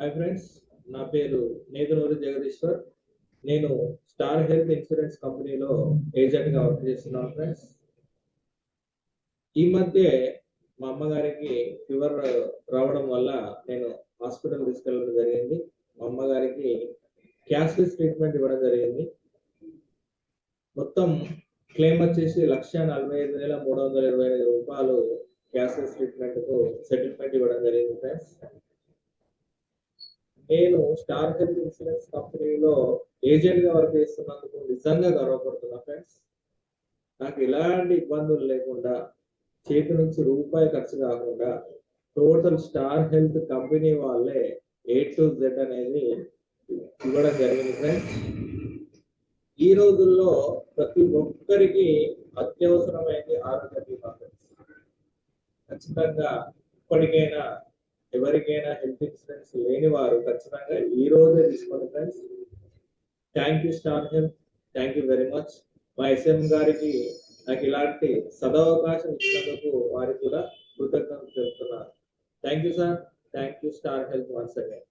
Hi friends, నా పేరు నేదునూరి జగదీశ్వర్. నేను స్టార్ హెల్త్ ఇన్సూరెన్స్ కంపెనీలో ఏజెంట్గా వర్క్ చేస్తున్నాను ఫ్రెండ్స్. ఈ మధ్య మా అమ్మగారికి ఫీవర్ రావడం వల్ల నేను హాస్పిటల్ తీసుకెళ్ళడం జరిగింది. మా అమ్మగారికి క్యాష్లెస్ ట్రీట్మెంట్ ఇవ్వడం జరిగింది. మొత్తం క్లెయిమ్ వచ్చేసి 1,45,325 రూపాయలు క్యాష్లెస్ ట్రీట్మెంట్కు సెటిల్మెంట్ ఇవ్వడం జరిగింది ఫ్రెండ్స్. నేను స్టార్ హెల్త్ ఇన్సూరెన్స్ కంపెనీలో ఏజెంట్ గా వర్క్ చేస్తున్నందుకు నిజంగా గర్వపడుతున్నా ఫ్రెండ్స్. నాకు ఎలాంటి ఇబ్బందులు లేకుండా, చేతి నుంచి రూపాయి ఖర్చు కాకుండా టోటల్ స్టార్ హెల్త్ కంపెనీ వాళ్ళే A to Z అనేది ఇవ్వడం జరిగింది ఫ్రెండ్స్. ఈ రోజుల్లో ప్రతి ఒక్కరికి అత్యవసరమైనది ఆరోగ్య బీమా ఫ్రెండ్స్. ఖచ్చితంగా ఇప్పటికైనా ఎవరికైనా హెల్త్ ఇన్సూరెన్స్ లేని వారు ఖచ్చితంగా ఈ రోజే తీసుకోండి friends. Thank you star health, thank you very much. మా SM గారికి నాకు ఇలాంటి సదవకాశం ఇచ్చినందుకు వారికి కూడా కృతజ్ఞతలు చెప్తున్నాను. Thank you sir, thank you star health once again.